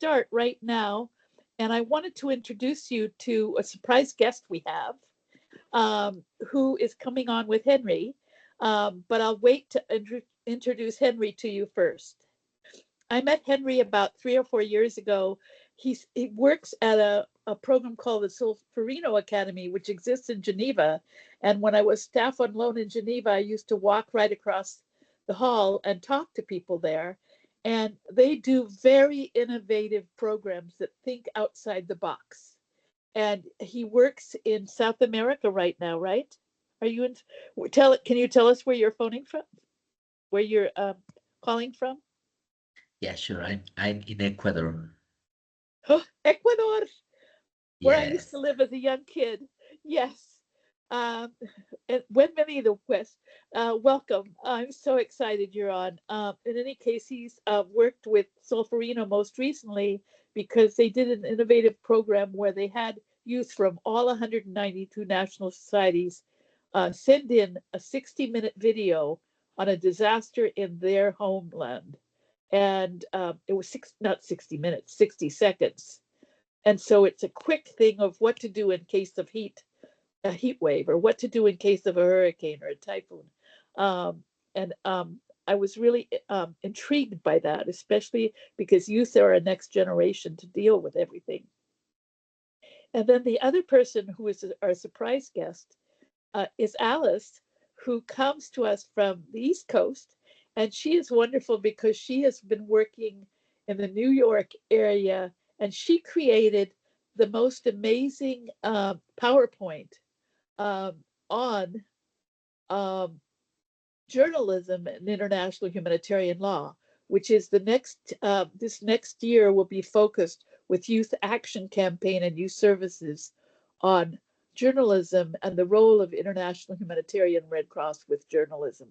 start right now, and I wanted to introduce you to a surprise guest we have, who is coming on with Henry. But I'll wait to introduce Henry to you first. I met Henry about 3 or 4 years ago. He works at a program called the Solferino Academy, which exists in Geneva. And when I was staff on loan in Geneva, I used to walk right across the hall and talk to people there. And they do very innovative programs that think outside the box. And he works in South America right now, right? Are you in? Can you tell us where you're phoning from? Where you're calling from? Yeah, sure. I'm in Ecuador. Oh, Ecuador, where I used to Yes. live as a young kid. Yes. Um, and bienvenido, pues. Welcome. I'm so excited you're on. In any case, he's worked with Solferino most recently because they did an innovative program where they had youth from all 192 national societies send in a 60-minute video on a disaster in their homeland. And it was not 60 minutes, 60 seconds. And so it's a quick thing of what to do in case of a heat wave, or what to do in case of a hurricane or a typhoon. And I was really intrigued by that, especially because youth are a next generation to deal with everything. And then the other person who is our surprise guest is Alice, who comes to us from the East Coast. And she is wonderful because she has been working in the New York area, and she created the most amazing PowerPoint um, on um, journalism and international humanitarian law, which is this next year will be focused with Youth Action Campaign and Youth Services on journalism and the role of International Humanitarian Red Cross with journalism.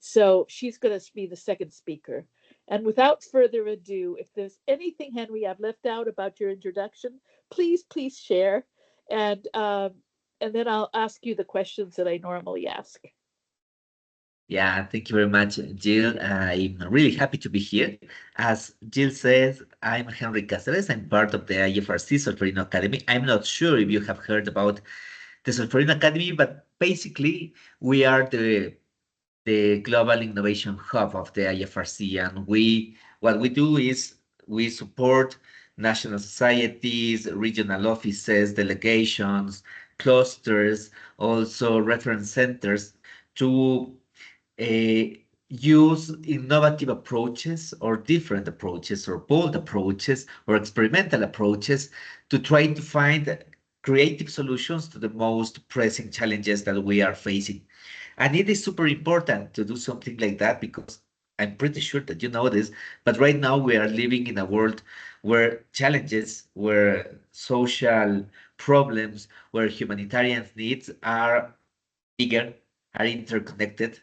So she's going to be the second speaker. And without further ado, if there's anything, Henry, I've left out about your introduction, please share. And um, and then I'll ask you the questions that I normally ask. Yeah, thank you very much, Jill. I'm really happy to be here. As Jill says, I'm Henry Cáceres. I'm part of the IFRC Solferino Academy. I'm not sure if you have heard about the Solferino Academy, but basically we are the global innovation hub of the IFRC, and what we do is we support national societies, regional offices, delegations, clusters, also reference centers to uh, use innovative approaches or different approaches or bold approaches or experimental approaches to try to find creative solutions to the most pressing challenges that we are facing. And it is super important to do something like that because I'm pretty sure that you know this, but right now we are living in a world where challenges, where social problems, where humanitarian needs are bigger, are interconnected,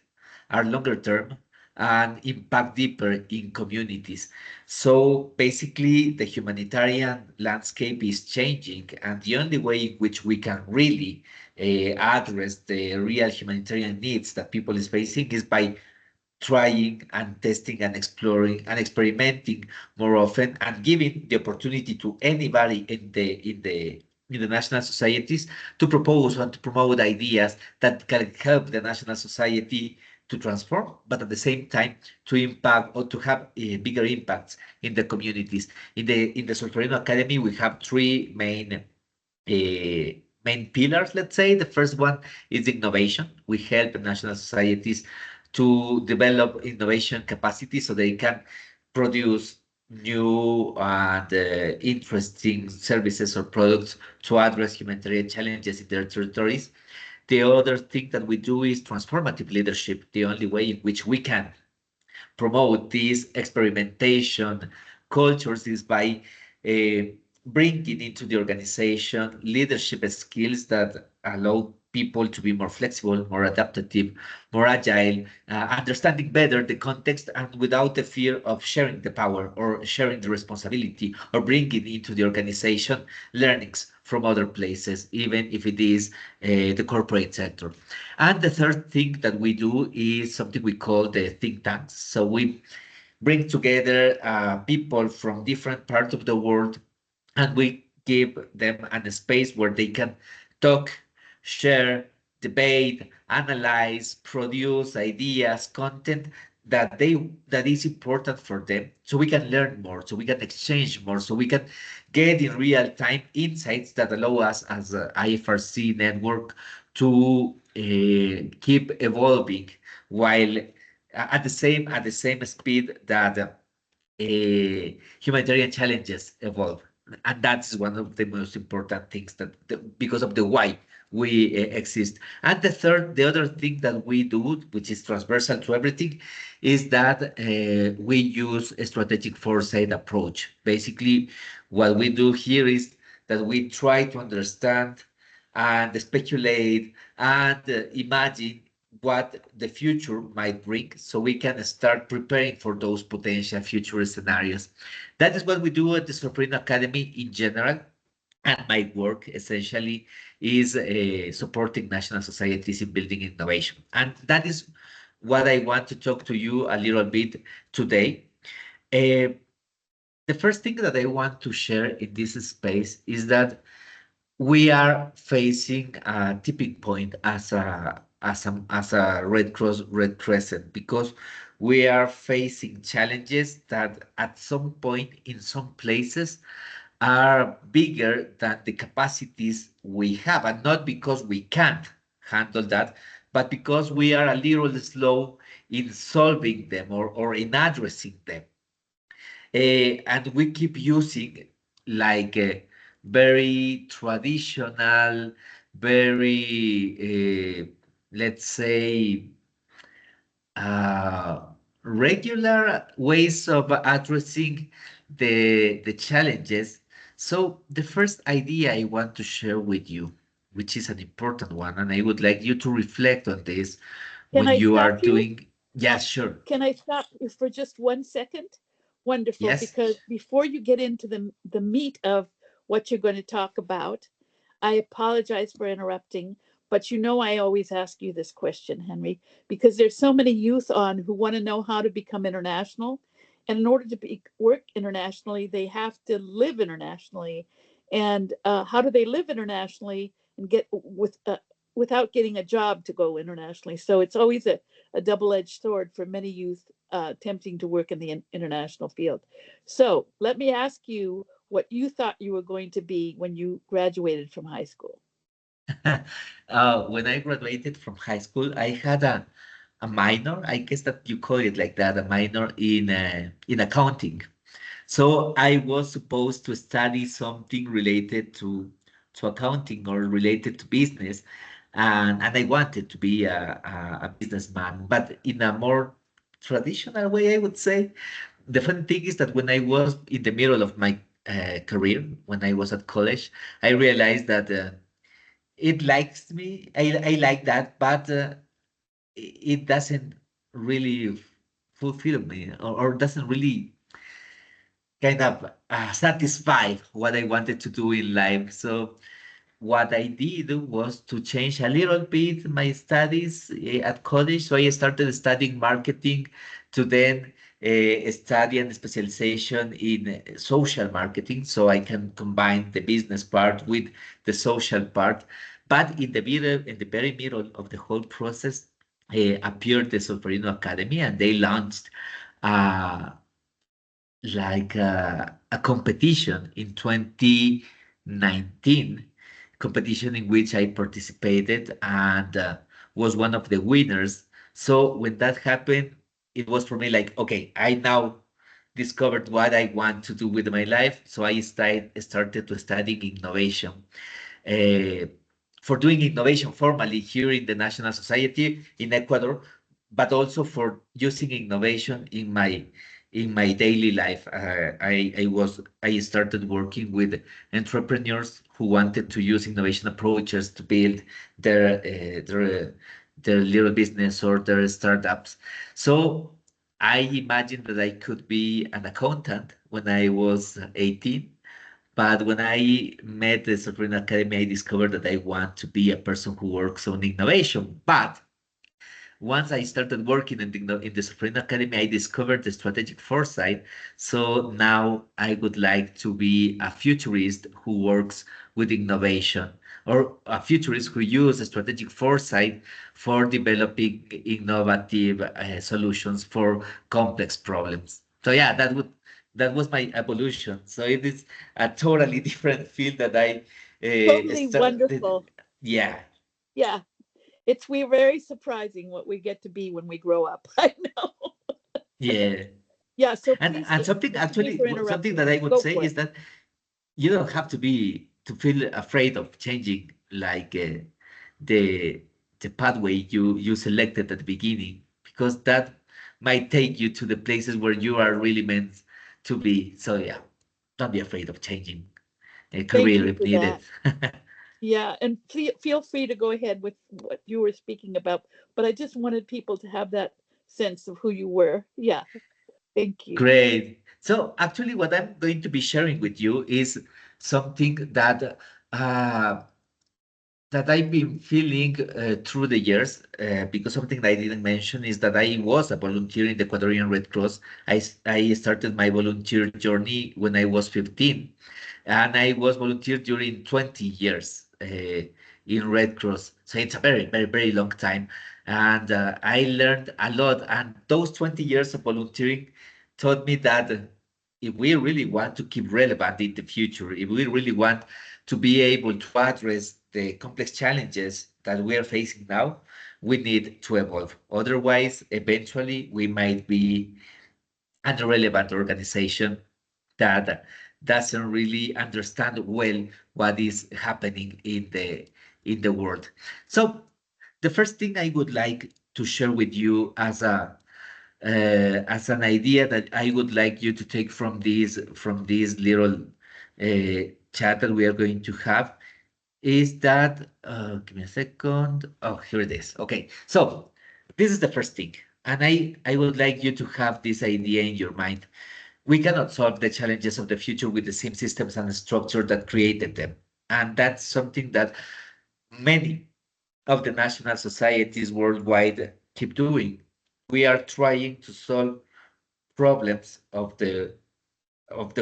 are longer term, and impact deeper in communities. So basically, the humanitarian landscape is changing, and the only way in which we can really address the real humanitarian needs that people is facing is by trying and testing and exploring and experimenting more often and giving the opportunity to anybody in the national societies to propose and to promote ideas that can help the national society to transform, but at the same time to impact or to have bigger impacts in the communities. In the Solferino Academy, we have three main pillars, let's say. The first one is innovation. We help national societies to develop innovation capacity so they can produce new and interesting services or products to address humanitarian challenges in their territories. The other thing that we do is transformative leadership. The only way in which we can promote this experimentation cultures is by uh, bringing into the organization leadership skills that allow people to be more flexible, more adaptive, more agile, understanding better the context and without the fear of sharing the power or sharing the responsibility or bringing into the organization learnings from other places, even if it is the corporate sector. And the third thing that we do is something we call the think tanks. So bring together people from different parts of the world, and we give them a space where they can talk, share, debate, analyze, produce ideas, content that is important for them, so we can learn more, so we can exchange more, so we can get in real time insights that allow us as a IFRC network to keep evolving while at the same speed that humanitarian challenges evolve. And that's one of the most important things because of the why we exist. And the other thing that we do, which is transversal to everything, is that we use a strategic foresight approach. Basically, what we do here is that we try to understand and speculate and imagine what the future might bring so we can start preparing for those potential future scenarios. That is what we do at the Solferino Academy in general. And my work essentially is supporting national societies in building innovation. And that is what I want to talk to you a little bit today. Uh, the first thing that I want to share in this space is that we are facing a tipping point as a Red Cross Red Crescent because we are facing challenges that at some point in some places are bigger than the capacities we have, and not because we can't handle that, but because we are a little slow in solving them or in addressing them. And we keep using like very traditional, very, let's say, uh, regular ways of addressing the challenges. So the first idea I want to share with you, which is an important one, and I would like you to reflect on this Can when I you are stop you? doing. Yeah, sure. Can I stop you for just 1 second? Wonderful, Yes. because before you get into the meat of what you're going to talk about, I apologize for interrupting, but you know I always ask you this question, Henry, because there's so many youth on who want to know how to become international, and in order to work internationally, they have to live internationally. And how do they live internationally and get without getting a job to go internationally? So it's always a double-edged sword for many youth attempting to work in the international field. So let me ask you what you thought you were going to be when you graduated from high school. When I graduated from high school, I had a minor, I guess that you call it like that, a minor in accounting. So I was supposed to study something related to accounting or related to business, and I wanted to be a businessman, but in a more traditional way, I would say. The funny thing is that when I was in the middle of my career, when I was at college, I realized that it likes me. I like that, but it doesn't really fulfill me or doesn't really kind of satisfy what I wanted to do in life. So what I did was to change a little bit my studies at college. So I started studying marketing to then study and specialization in social marketing, so I can combine the business part with the social part. But in the very middle of the whole process, appeared the Solferino Academy, and they launched uh, a competition in 2019, competition in which I participated and was one of the winners. So when that happened, it was for me like, okay, I now discovered what I want to do with my life. So I started to study innovation uh, for doing innovation formally here in the National Society in Ecuador, but also for using innovation in my daily life. I started working with entrepreneurs who wanted to use innovation approaches to build their uh, their their little business or their startups. So I imagined that I could be an accountant when I was 18, but when I met the Solferino Academy, I discovered that I want to be a person who works on innovation. But once I started working in the Solferino Academy, I discovered the strategic foresight. So now I would like to be a futurist who works with innovation, or a futurist who uses strategic foresight for developing innovative solutions for complex problems. So yeah, that was my evolution. So it is a totally different field that I Totally started. wonderful. Yeah, Yeah. It's we very surprising what we get to be when we grow up. I know. yeah. Yeah, so And please something forgive me actually, for something interrupting. that I would Go say for is it. that you don't have to feel afraid of changing like the the pathway you selected at the beginning, because that might take you to the places where you are really meant to be. So yeah, don't be afraid of changing a Thank career you if for needed. that. Yeah, and feel free to go ahead with what you were speaking about, but I just wanted people to have that sense of who you were. Yeah, thank you. Great. So actually, what I'm going to be sharing with you is something uh, that I've been feeling through the years, because something that I didn't mention is that I was a volunteer in the Ecuadorian Red Cross. I started my volunteer journey when I was 15, and I was volunteer during 20 years in Red Cross. So it's a very, very, very long time. And I learned a lot. And those 20 years of volunteering taught me that if we really want to keep relevant in the future, if we really want to be able to address the complex challenges that we are facing now, we need to evolve. Otherwise, eventually, we might be an irrelevant organization that doesn't really understand well what is happening in the world. So the first thing I would like to share with you as an idea that I would like you to take from this little chat that we are going to have is that give me a second. Oh, here it is. Okay, so this is the first thing, and I would like you to have this idea in your mind. We cannot solve the challenges of the future with the same systems and structure that created them. And that's something that many of the national societies worldwide keep doing. We are trying to solve problems of the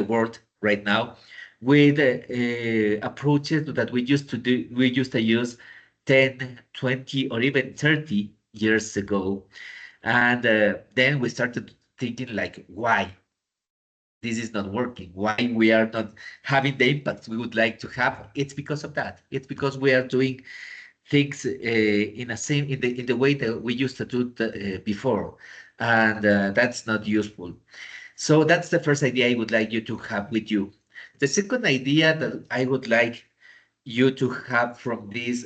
world right now with approaches that we used to use 10, 20, or even 30 years ago. And then we started thinking like, why? This is not working, why we are not having the impact we would like to have. It's because of that. It's because we are doing things in the way that we used to do before, and that's not useful. So that's the first idea I would like you to have with you. The second idea that I would like you to have from this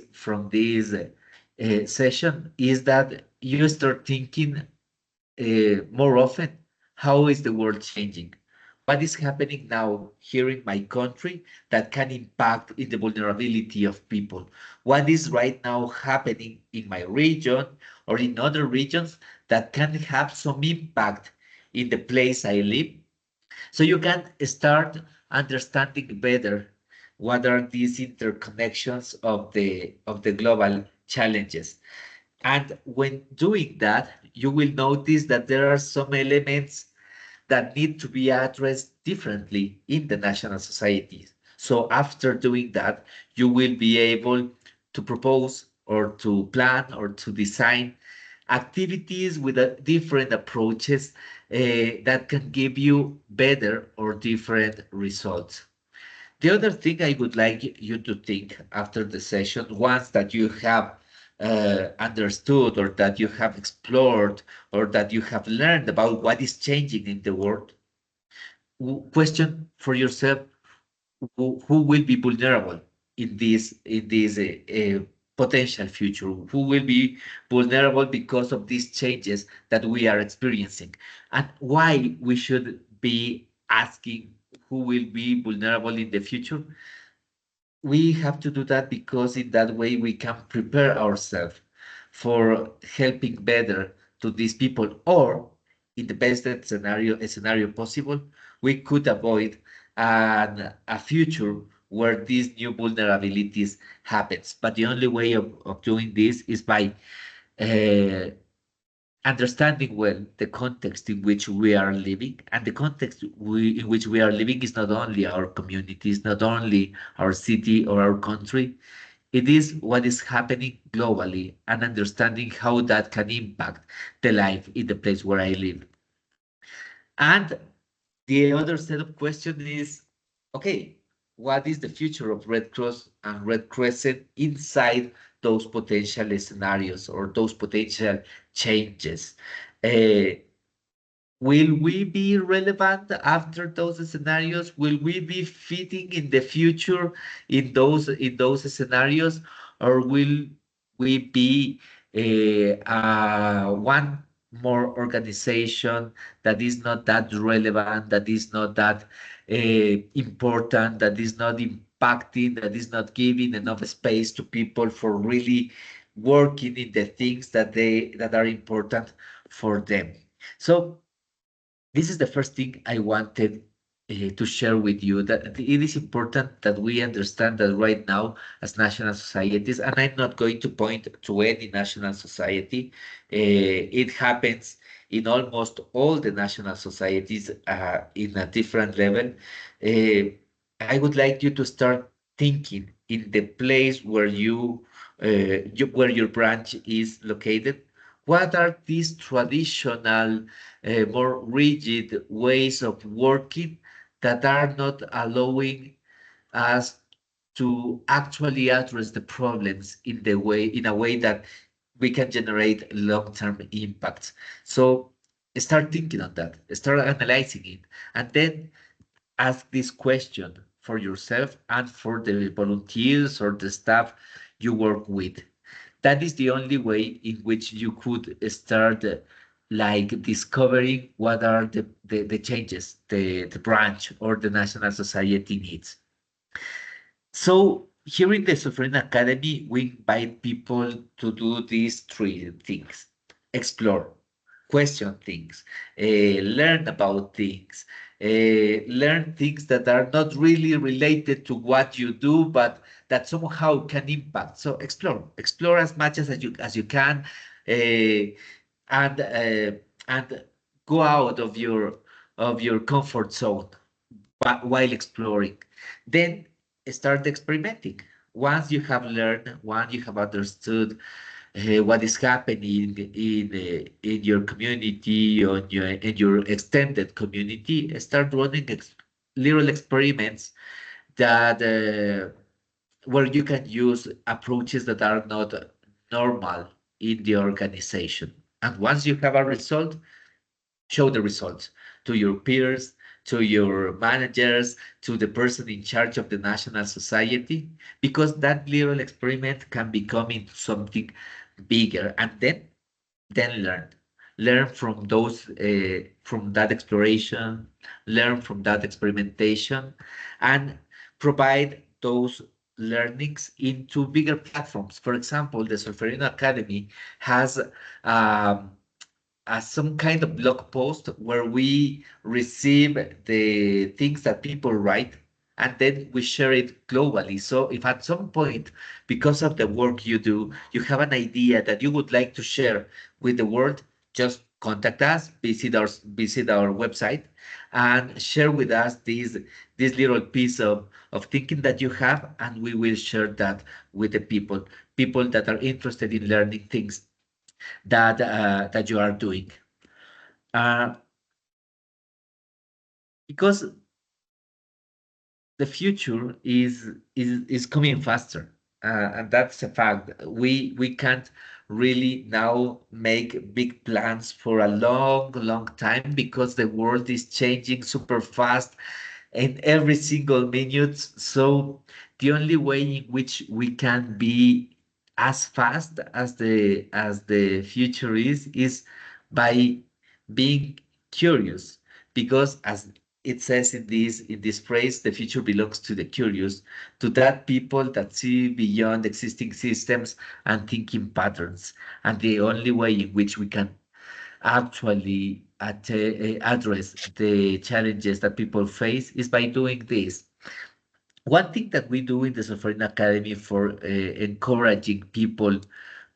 session is that you start thinking more often, how is the world changing? What is happening now here in my country that can impact in the vulnerability of people? What is right now happening in my region or in other regions that can have some impact in the place I live? So you can start understanding better what are these interconnections of the global challenges. And when doing that, you will notice that there are some elements that need to be addressed differently in the national societies. So after doing that, you will be able to propose or to plan or to design activities with different approaches that can give you better or different results. The other thing I would like you to think after the session, once that you have understood or that you have explored or that you have learned about what is changing in the world, question for yourself who will be vulnerable in this potential future, who will be vulnerable because of these changes that we are experiencing, and why we should be asking who will be vulnerable in the future. We have to do that because in that way we can prepare ourselves for helping better to these people, or in the best scenario possible, we could avoid a future where these new vulnerabilities happens. But the only way of doing this is by uh, understanding well the context in which we are living, and the context in which we are living is not only our communities, not only our city or our country, it is what is happening globally, and understanding how that can impact the life in the place where I live. And the other set of questions is, okay, what is the future of Red Cross and Red Crescent inside those potential scenarios or those potential changes? Uh, Will we be relevant after those scenarios? Will we be fitting in the future in those scenarios, or will we be one more organization that is not that relevant, that is not that important, that is not impacting, that is not giving enough space to people for really working in the things that are important for them? So this is the first thing I wanted to share with you, that it is important that we understand that right now as national societies, and I'm not going to point to any national society, it happens in almost all the national societies in a different level. Uh, I would like you to start thinking in the place where where your branch is located. What are these traditional more rigid ways of working that are not allowing us to actually address the problems in a way that we can generate long-term impacts? So start thinking on that, start analyzing it, and then ask this question for yourself and for the volunteers or the staff you work with. That is the only way in which you could start like discovering what are the changes the branch or the national society needs. So here in the Sovereign Academy, we invite people to do these three things: explore, question things, learn about things, learn things that are not really related to what you do, but that somehow can impact. So explore as much as you can, and go out of your comfort zone while exploring. Then start experimenting. Once you have learned, once you have understood what is happening in your community, in your extended community, start running little experiments that where you can use approaches that are not normal in the organization. And once you have a result, show the results to your peers, to your managers, to the person in charge of the national society, because that little experiment can become into something bigger, and then learn from those from that exploration, learn from that experimentation, and provide those learnings into bigger platforms. For example, the Solferino Academy has um, some kind of blog post where we receive the things that people write, and then we share it globally. So if at some point, because of the work you do, you have an idea that you would like to share with the world, just contact us, visit our website, and share with us this little piece of thinking that you have, and we will share that with the people that are interested in learning things that you are doing. Uh, because the future is coming faster, and that's a fact. We can't really now make big plans for a long time because the world is changing super fast in every single minute. So the only way in which we can be as fast as the future is by being curious, because as it says in this phrase, the future belongs to the curious, to that people that see beyond existing systems and thinking patterns. And the only way in which we can actually address the challenges that people face is by doing this. One thing that we do in the Solferino Academy for encouraging people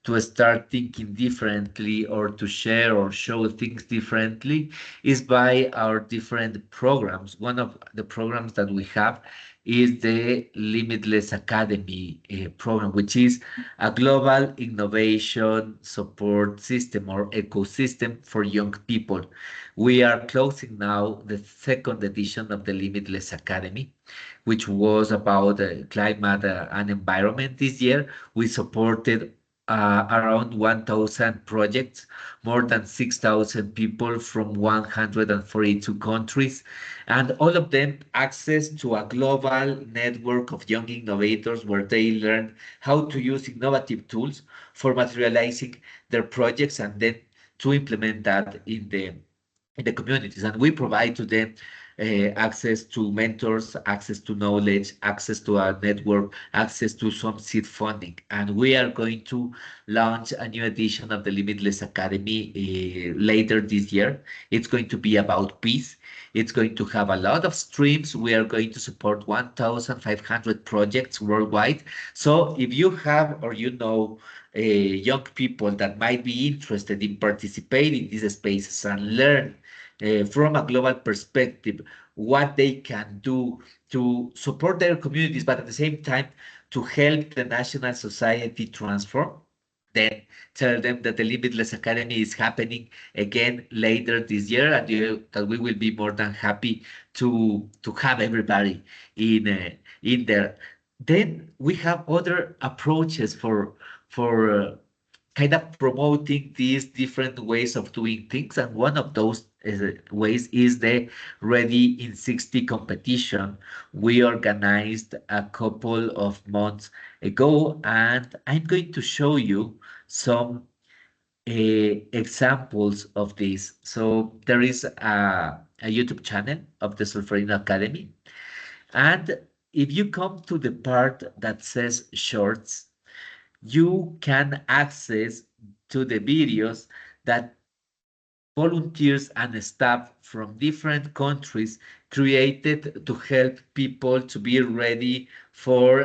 to start thinking differently or to share or show things differently is by our different programs. One of the programs that we have is the Limitless Academy program, which is a global innovation support system or ecosystem for young people. We are closing now the second edition of the Limitless Academy, which was about climate and environment. This year, we supported around 1,000 projects, more than 6,000 people from 142 countries, and all of them access to a global network of young innovators where they learn how to use innovative tools for materializing their projects and then to implement that in the communities. And we provide to them access to mentors, access to knowledge, access to our network, access to some seed funding. And we are going to launch a new edition of the Limitless Academy later this year. It's going to be about peace. It's going to have a lot of streams. We are going to support 1,500 projects worldwide. So if you have or you know young people that might be interested in participating in these spaces and learn from a global perspective what they can do to support their communities, but at the same time to help the national society transform, then tell them that the Limitless Academy is happening again later this year, and that we will be more than happy to have everybody in there. Then we have other approaches for kind of promoting these different ways of doing things. And one of those ways is the Ready in 60 competition we organized a couple of months ago. And I'm going to show you some examples of this. So there is a YouTube channel of the Solferino Academy. And if you come to the part that says shorts, you can access to the videos that volunteers and staff from different countries created to help people to be ready for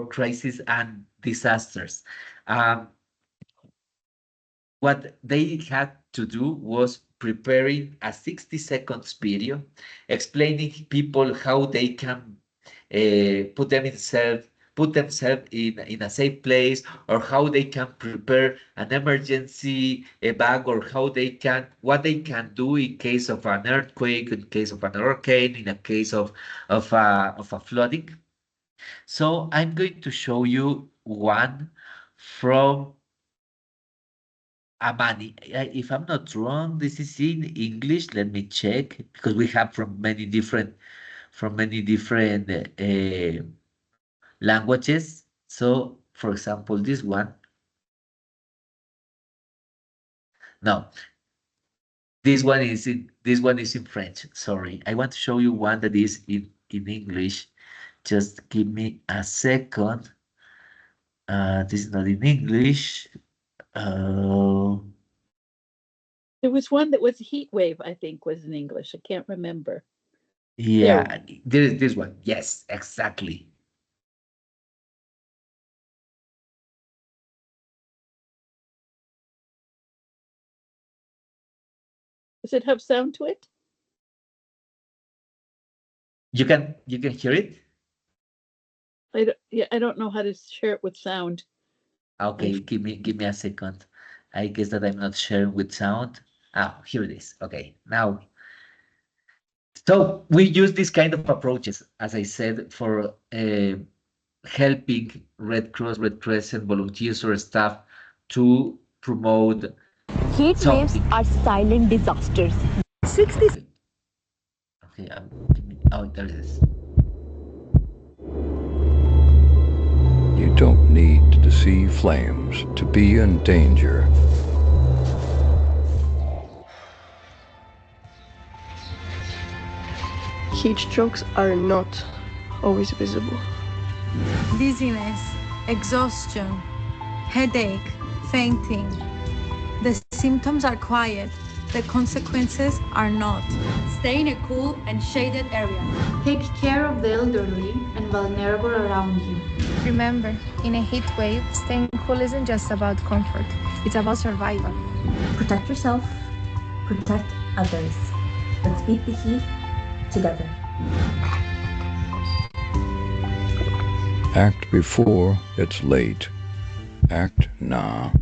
crisis and disasters. Um, what they had to do was preparing a 60 seconds video explaining people how they can put themselves in a safe place, or how they can prepare an emergency bag, or how they can what they can do in case of an earthquake, in case of an hurricane, in a case of a flooding. So I'm going to show you one from Amani. If I'm not wrong, this is in English. Let me check, because we have from many different languages. So, for example, no, this one is in French. Sorry, I want to show you one that is in English. Just give me a second. This is not in English. Uh, There was one that was heat wave, I think, was in English. I can't remember. There. yeah, there is this one. Yes, exactly. Does it have sound to it? You can hear it. I don't know how to share it with sound. Okay, give me a second. I guess that I'm not sharing with sound. Ah, here it is. Okay, now. So we use this kind of approaches, as I said, for helping Red Cross, Red Crescent volunteers or staff to promote Heat waves something. are silent disasters. 60 Okay, okay. Oh, there it is. You don't need to see flames to be in danger. Heat strokes are not always visible. Dizziness, exhaustion, headache, fainting. The symptoms are quiet, the consequences are not. Stay in a cool and shaded area. Take care of the elderly and vulnerable around you. Remember, in a heat wave, staying cool isn't just about comfort, it's about survival. Protect yourself, protect others. Let's beat the heat together. Act before it's late. Act now.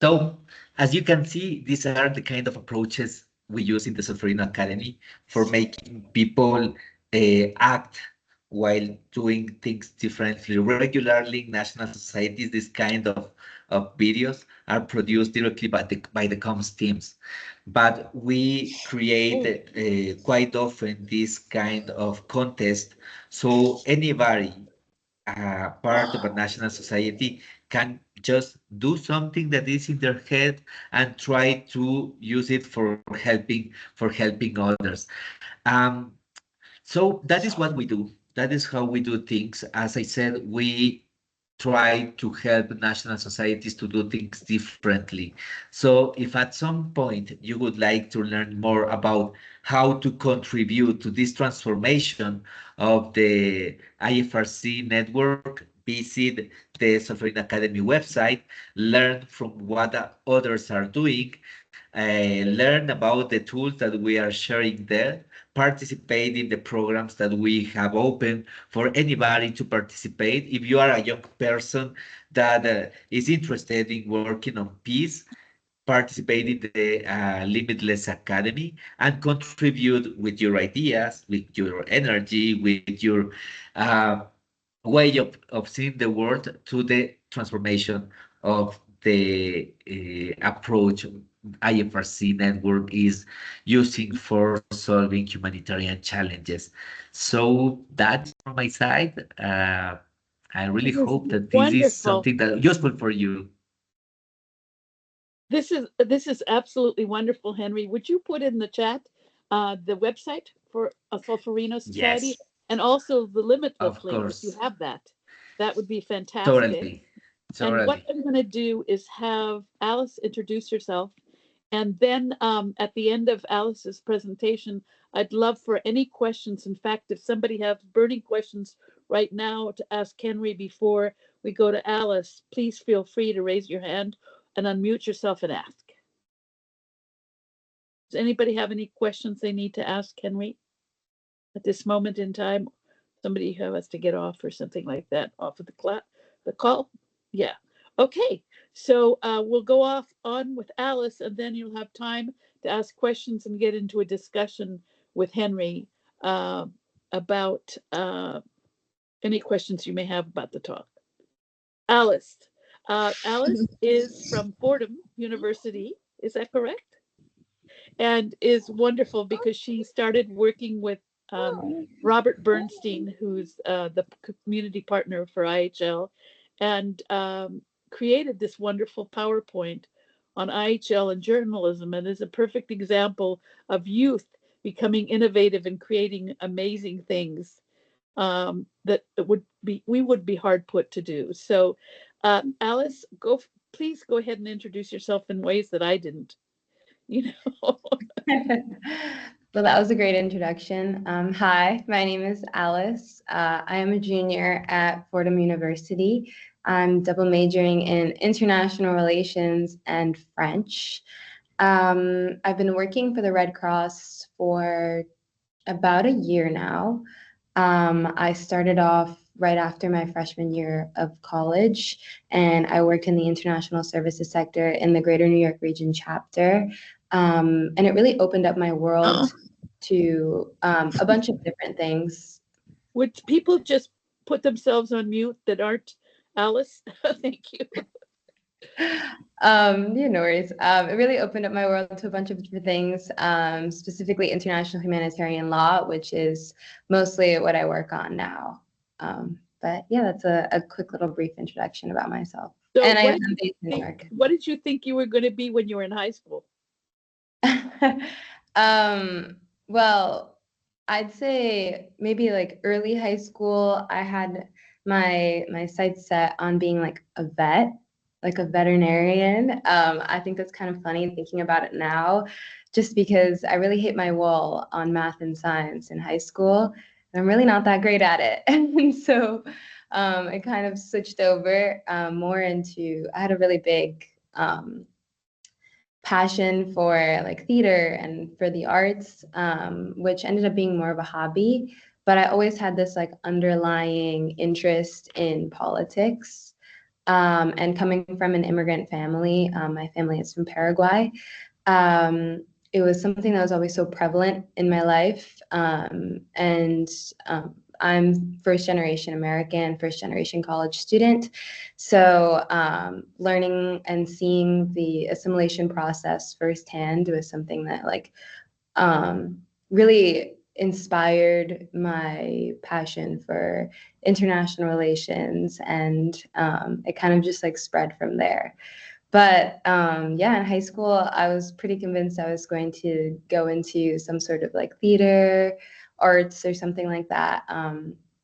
So, as you can see, these are the kind of approaches we use in the Solferino Academy for making people act while doing things differently. Regularly, in national societies, this kind of videos are produced directly by the comms teams. But we create quite often this kind of contest so anybody part of a national society can just do something that is in their head and try to use it for helping others. Um, so that is what we do. That is how we do things. As I said, we try to help national societies to do things differently. So if at some point you would like to learn more about how to contribute to this transformation of the IFRC network, visit the Solferino Academy website, learn from what others are doing, learn about the tools that we are sharing there, participate in the programs that we have open for anybody to participate. If you are a young person that is interested in working on peace, participate in the Limitless Academy and contribute with your ideas, with your energy, with your uh, way of seeing the world to the transformation of the approach IFRC network is using for solving humanitarian challenges. So that's from my side. I really This is hope that this is wonderful. something that useful for you. This is absolutely wonderful, Henry. Would you put in the chat the website for a Solferino Society Yes, and also the Limitless of link if you course. have that? That would be fantastic. Totally. And what Totally. I'm going to do is have Alice introduce herself. And then at the end of Alice's presentation, I'd love for any questions. In fact, if somebody has burning questions right now to ask Henry before we go to Alice, please feel free to raise your hand and unmute yourself and ask. Does anybody have any questions they need to ask Henry at this moment in time? Somebody who has to get off or something like that, off of the call? Yeah. Okay. So we'll go off on with Alice, and then you'll have time to ask questions and get into a discussion with Henry uh, about any questions you may have about the talk. Alice. Alice is from Fordham University. Is that correct? And is wonderful because she started working with Robert Bernstein, who's the community partner for IHL, and created this wonderful PowerPoint on IHL and journalism, and is a perfect example of youth becoming innovative and creating amazing things that we would be hard put to do. So, Alice, please go ahead and introduce yourself in ways that I didn't. You know. Well, that was a great introduction. Hi, my name is Alice. I am a junior at Fordham University. I'm double majoring in international relations and French. I've been working for the Red Cross for about a year now. I started off right after my freshman year of college, and I worked in the international services sector in the Greater New York Region chapter. And it really opened up my world to a bunch of different things. Would people just put themselves on mute that aren't Alice? Thank you. No worries. It really opened up my world to a bunch of different things, specifically international humanitarian law, which is mostly what I work on now. But yeah, that's a quick little brief introduction about myself. So and what I'm did based in New think, York. what did you think you were going to be when you were in high school? Well, I'd say maybe like early high school, I had my sights set on being like a vet, like a veterinarian. I think that's kind of funny thinking about it now, just because I really hit my wall on math and science in high school. I'm really not that great at it. And so I kind of switched over more into, I had a really big passion for like theater and for the arts, which ended up being more of a hobby. But I always had this like underlying interest in politics. And coming from an immigrant family, my family is from Paraguay. Um, it was something that was always so prevalent in my life. And I'm first generation American, first generation college student. So learning and seeing the assimilation process firsthand was something that like really inspired my passion for international relations, and it kind of just like spread from there. But yeah, in high school, I was pretty convinced I was going to go into some sort of like theater, arts, or something like that.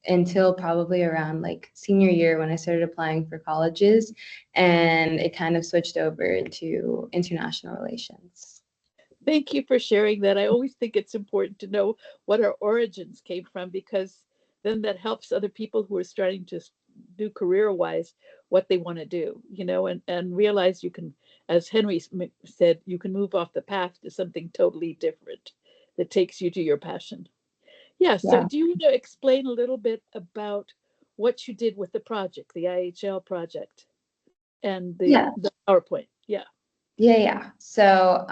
Until probably around like senior year when I started applying for colleges, and it kind of switched over into international relations. Thank you for sharing that. I always think it's important to know what our origins came from, because then that helps other people who are starting to do career wise what they want to do, and realize you can, as Henry said, you can move off the path to something totally different that takes you to your passion. Yeah. So Yeah. do you want to explain a little bit about what you did with the project, the IHL project, and Yeah. the PowerPoint? Yeah. Yeah. So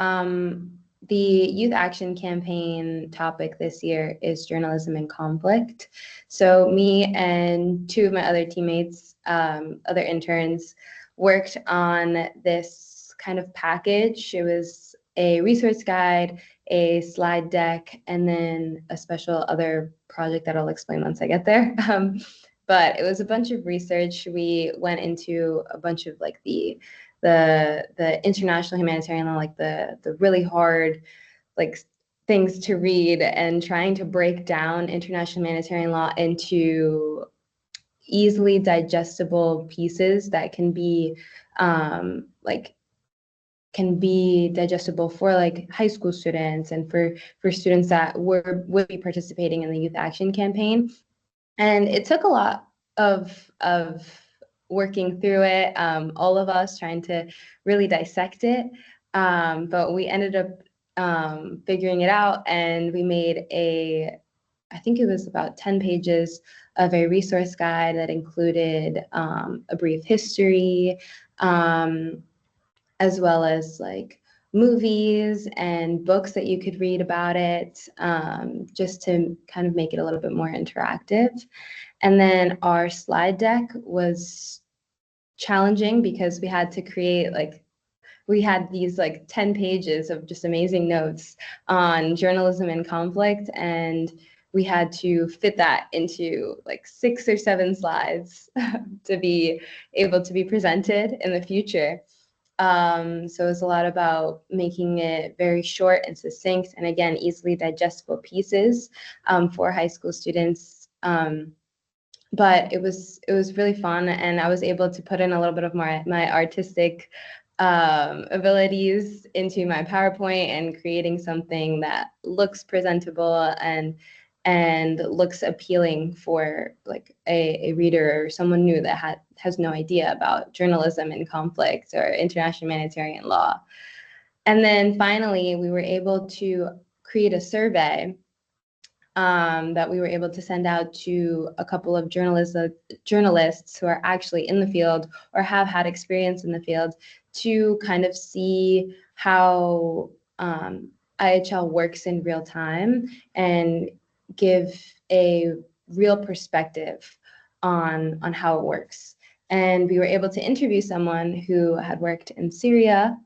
the Youth Action Campaign topic this year is journalism and conflict. So me and two of my other teammates, other interns, worked on this kind of package. It was a resource guide, a slide deck, and then a special other project that I'll explain once I get there. But it was a bunch of research. We went into a bunch of like the international humanitarian law, like the really hard like things to read, and trying to break down international humanitarian law into easily digestible pieces that can be like can be digestible for like high school students and for students that would be participating in the youth action campaign. And it took a lot of working through it, all of us trying to really dissect it. But we ended up figuring it out, and we made I think it was about 10 pages of a resource guide that included a brief history, um, as well as like movies and books that you could read about it, just to kind of make it a little bit more interactive. And then our slide deck was challenging because we had to create like we had these like 10 pages of just amazing notes on journalism and conflict, and we had to fit that into like 6 or 7 slides to be able to be presented in the future. So it's a lot about making it very short and succinct, and again, easily digestible pieces for high school students. But it was really fun, and I was able to put in a little bit of my artistic abilities into my PowerPoint, and creating something that looks presentable and looks appealing for like a reader or someone new that has no idea about journalism and conflict or international humanitarian law. And then finally, we were able to create a survey that we were able to send out to a couple of journalists who are actually in the field or have had experience in the field, to kind of see how IHL works in real time and give a real perspective on how it works. And we were able to interview someone who had worked in Syria.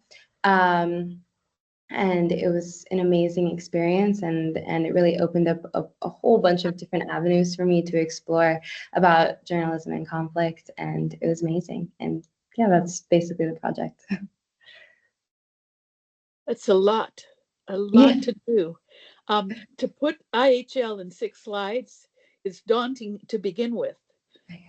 And it was an amazing experience, and it really opened up a whole bunch of different avenues for me to explore about journalism and conflict, and it was amazing. And yeah, that's basically the project. It's a lot Yeah. to do. To put IHL in 6 slides is daunting to begin with,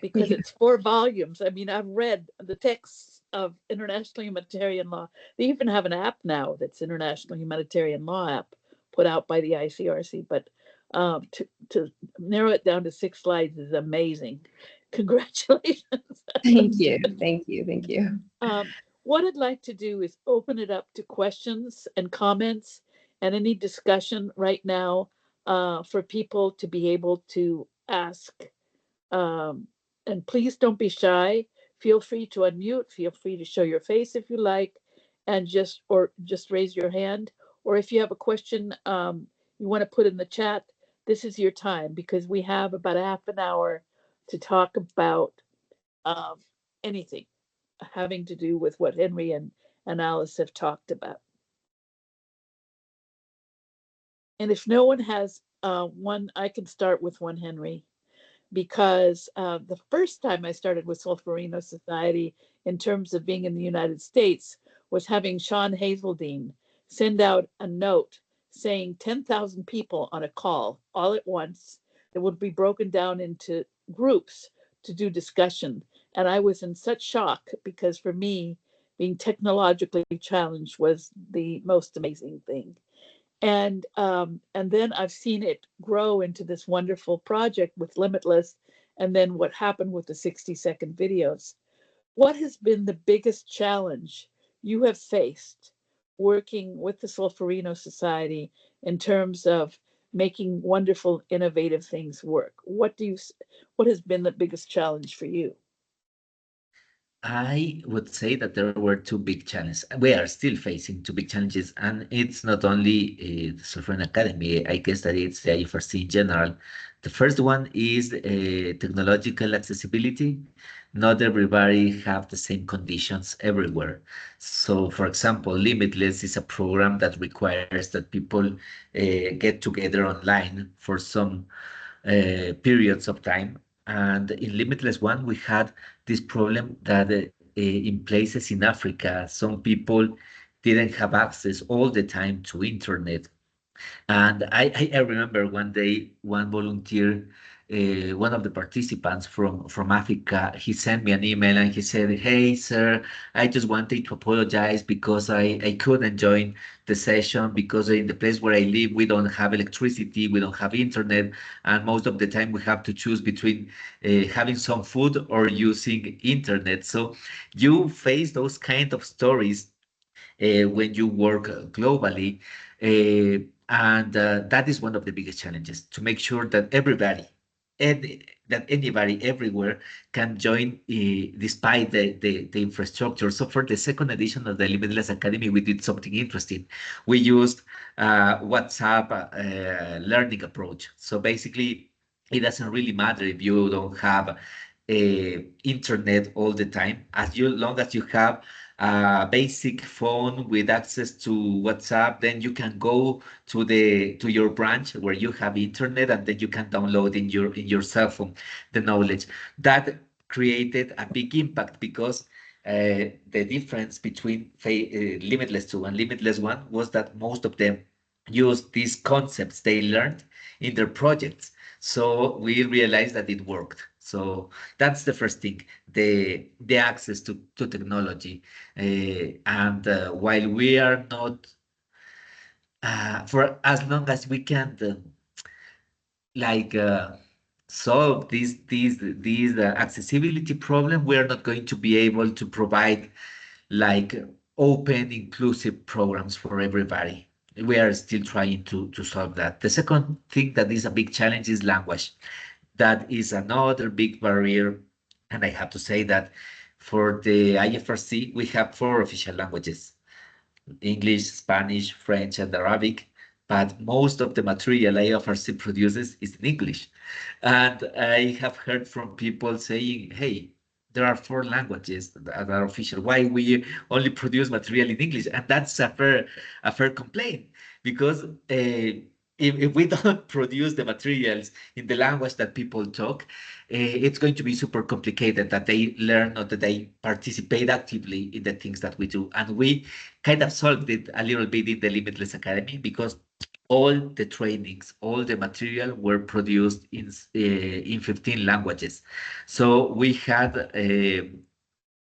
because it's 4 volumes. I mean, I've read the texts of international humanitarian law. They even have an app now that's international humanitarian law app put out by the ICRC. But To narrow it down to 6 slides is amazing. Congratulations. Thank you. Thank you. Thank you. What I'd like to do is open it up to questions and comments and any discussion right now for people to be able to ask. Um, and please don't be shy. Feel free to unmute. Feel free to show your face if you like, and just raise your hand. Or if you have a question you want to put in the chat, this is your time because we have about a half an hour to talk about um, anything having to do with what Henry and Alice have talked about. And if no one has one, I can start with one, Henry, because the first time I started with Solferino Society in terms of being in the United States was having Sean Hazeldine send out a note saying 10,000 people on a call all at once that would be broken down into groups to do discussion. And I was in such shock because for me, being technologically challenged was the most amazing thing. And then I've seen it grow into this wonderful project with Limitless, and then what happened with the 60-second videos. What has been the biggest challenge you have faced working with the Solferino Society in terms of making wonderful, innovative things work? What has been the biggest challenge for you? I would say that there were two big challenges. We are still facing two big challenges, and it's not only the Solferino Academy. I guess that it's the IFRC in general. The first one is technological accessibility. Not everybody have the same conditions everywhere. So, for example, Limitless is a program that requires that people get together online for some periods of time. And in Limitless One, we had this problem that in places in Africa, some people didn't have access all the time to internet. And I remember one day, one volunteer, one of the participants from Africa, he sent me an email and he said, "Hey, sir, I just wanted to apologize because I couldn't join the session because in the place where I live, we don't have electricity, we don't have internet, and most of the time we have to choose between having some food or using internet." So you face those kind of stories when you work globally. And that is one of the biggest challenges to make sure that everybody, that anybody everywhere can join despite the infrastructure. So for the second edition of the Limitless Academy, we did something interesting. We used WhatsApp learning approach. So basically, it doesn't really matter if you don't have internet all the time, as long as you have a basic phone with access to WhatsApp, then you can go to your branch where you have internet, and then you can download in your cell phone the knowledge. That created a big impact because the difference between Limitless 2 and Limitless 1 was that most of them used these concepts they learned in their projects. So we realized that it worked. So that's the first thing, the access to technology. And while we are not, for as long as we can, like solve these accessibility problem, we are not going to be able to provide like open, inclusive programs for everybody. We are still trying to solve that. The second thing that is a big challenge is language. That is another big barrier. And I have to say that for the IFRC, we have 4 official languages: English, Spanish, French, and Arabic. But most of the material IFRC produces is in English. And I have heard from people saying, "Hey, there are 4 languages that are official. Why we only produce material in English?" And that's a fair complaint because if we don't produce the materials in the language that people talk, it's going to be super complicated that they learn or that they participate actively in the things that we do. And we kind of solved it a little bit in the Limitless Academy because all the trainings, all the material were produced in 15 languages. So we had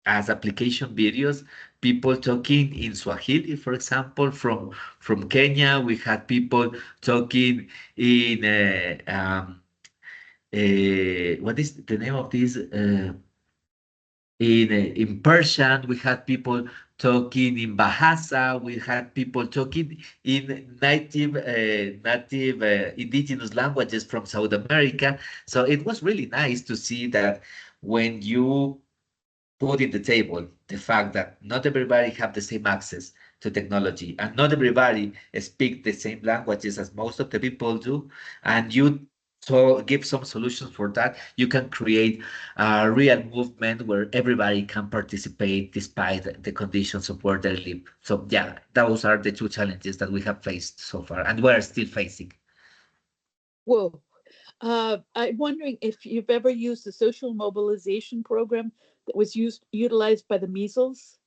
as application videos people talking in Swahili, for example, from Kenya. We had people talking in what is the name of this? In Persian, we had people talking in Bahasa. We had people talking in native indigenous languages from South America. So it was really nice to see that when you put in the table the fact that not everybody have the same access to technology and not everybody speak the same languages as most of the people do, and you so give some solutions for that, you can create a real movement where everybody can participate despite the conditions of where they live. So yeah, those are the two challenges that we have faced so far and we're still facing. Whoa. I'm wondering if you've ever used the social mobilization program that was utilized by the measles,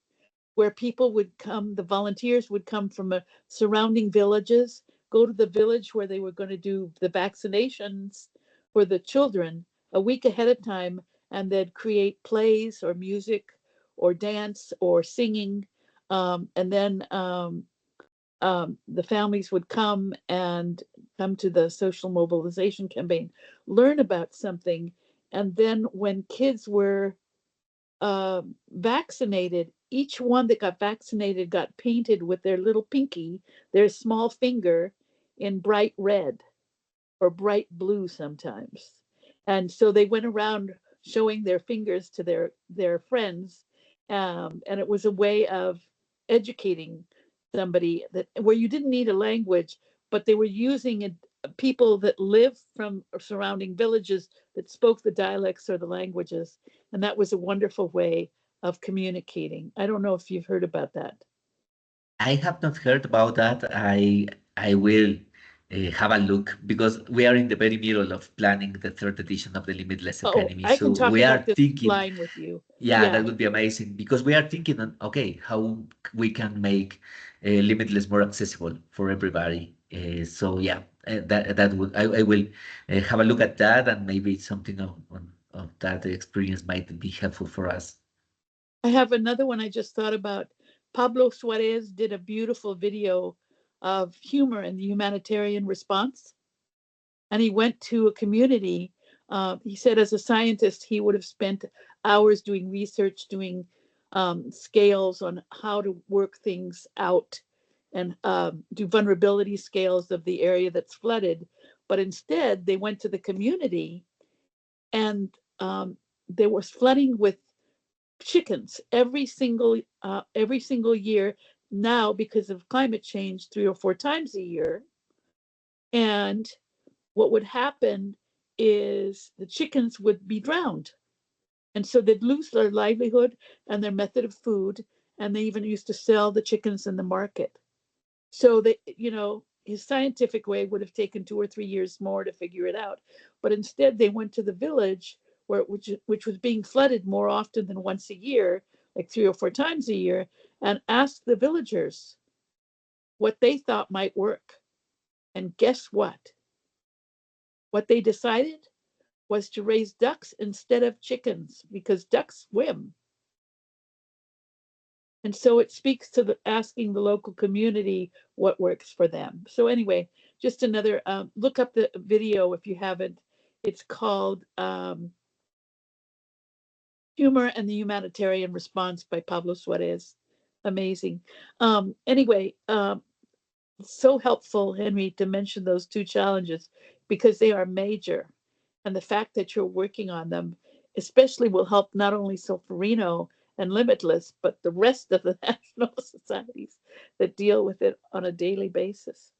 where people would come, the volunteers would come from surrounding villages, go to the village where they were going to do the vaccinations for the children a week ahead of time, and they'd create plays or music or dance or singing. And then the families would come to the social mobilization campaign, learn about something, and then when kids were vaccinated, each one that got vaccinated got painted with their little pinky, their small finger, in bright red or bright blue sometimes. And so they went around showing their fingers to their friends, and it was a way of educating somebody that where you didn't need a language, but they were using it, people that live from surrounding villages that spoke the dialects or the languages, and that was a wonderful way of communicating. I don't know if you've heard about that. I have not heard about that. I will have a look because we are in the very middle of planning the third edition of the Limitless Oh, Academy. I So can talk we about are this thinking, line with you. yeah, that Yeah, would be amazing because we are thinking on, okay, how we can make Limitless more accessible for everybody. So yeah, that would I will have a look at that and maybe something of that experience might be helpful for us. I have another one I just thought about. Pablo Suarez did a beautiful video of humor and the humanitarian response. And he went to a community. He said, as a scientist, he would have spent hours doing research, doing scales on how to work things out and do vulnerability scales of the area that's flooded. But instead, they went to the community and there was flooding with chickens every single year now because of climate change 3 or 4 times a year. And what would happen is the chickens would be drowned, and so they'd lose their livelihood and their method of food, and they even used to sell the chickens in the market. So they, his scientific way would have taken 2 or 3 years more to figure it out, but instead they went to the village which was being flooded more often than once a year, like 3 or 4 times a year, and asked the villagers what they thought might work. And guess what? What they decided was to raise ducks instead of chickens because ducks swim. And so it speaks to asking the local community what works for them. So anyway, just another look up the video if you haven't. It's called "Humor and the Humanitarian Response" by Pablo Suarez. Amazing. Anyway, so helpful, Henry, to mention those two challenges because they are major. And the fact that you're working on them, especially, will help not only Solferino and Limitless, but the rest of the national societies that deal with it on a daily basis.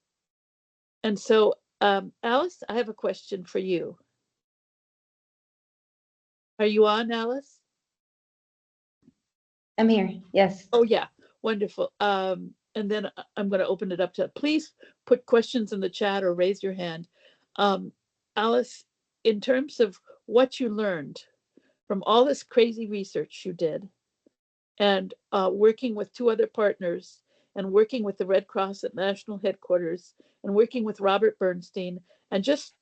And so, Alice, I have a question for you. Are you on, Alice? I'm here. Yes. Oh, yeah. Wonderful. And then I'm going to open it up to please put questions in the chat or raise your hand. Um, Alice, in terms of what you learned from all this crazy research you did and working with two other partners and working with the Red Cross at national headquarters and working with Robert Bernstein and just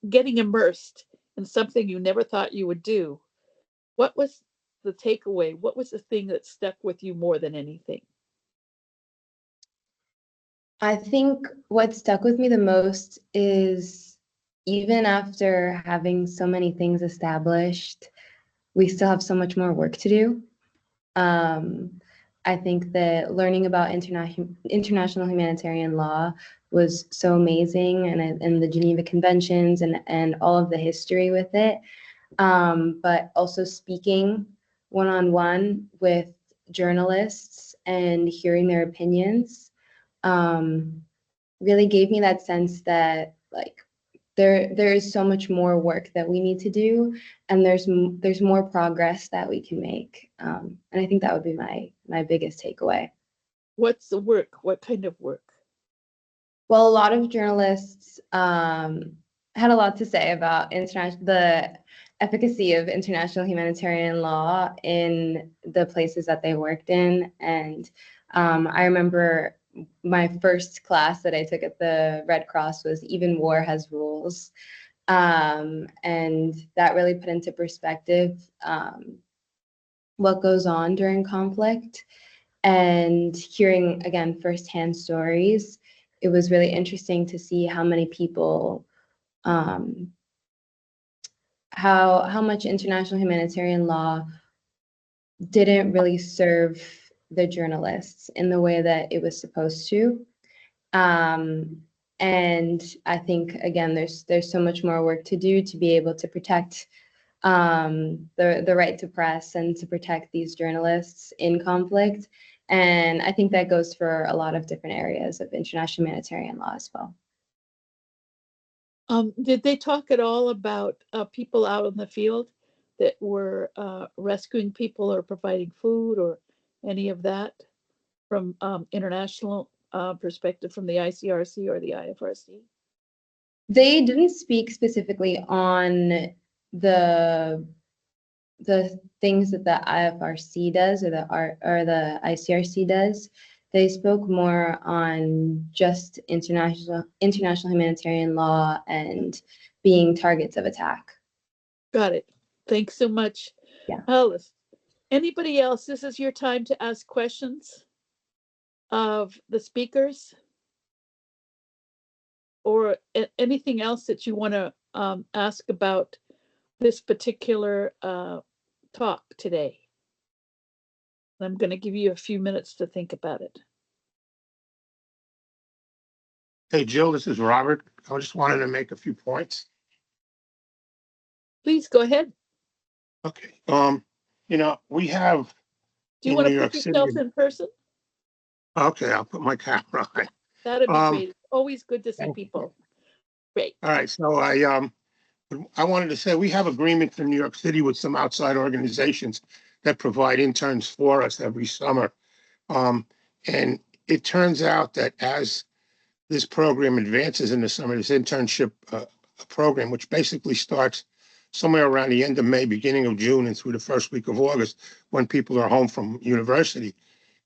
getting immersed in something you never thought you would do, what was the takeaway? What was the thing that stuck with you more than anything? I think what stuck with me the most is even after having so many things established, we still have so much more work to do. I think that learning about international humanitarian law was so amazing, and the Geneva Conventions and all of the history with it. But also speaking one-on-one with journalists and hearing their opinions really gave me that sense that like there is so much more work that we need to do, and there's more progress that we can make. And I think that would be my biggest takeaway. What's the work? What kind of work? Well, a lot of journalists had a lot to say about the efficacy of international humanitarian law in the places that they worked in. And I remember my first class that I took at the Red Cross was Even War Has Rules. And that really put into perspective what goes on during conflict. And hearing, again, firsthand stories, it was really interesting to see how many people, how much international humanitarian law didn't really serve the journalists in the way that it was supposed to. And I think, again, there's so much more work to do to be able to protect the right to press and to protect these journalists in conflict. And I think that goes for a lot of different areas of international humanitarian law as well. Did they talk at all about people out in the field that were rescuing people or providing food or any of that from international perspective from the ICRC or the IFRC? They didn't speak specifically on the things that the IFRC does or the ICRC does. They spoke more on just international humanitarian law and being targets of attack. Got it. Thanks so much, Yeah. Alice. Anybody else? This is your time to ask questions of the speakers or anything else that you want to ask about this particular talk today. I'm going to give you a few minutes to think about it. Hey, Jill, this is Robert. I just wanted to make a few points. Please go ahead. Okay. We have Do you in want New to York put City. yourself in person? Okay, I'll put my camera on. That'd be great. It's always good to see people. Great. All right. So I wanted to say we have agreements in New York City with some outside organizations that provide interns for us every summer. And it turns out that as this program advances in the summer, this internship program, which basically starts somewhere around the end of May, beginning of June, and through the first week of August, when people are home from university,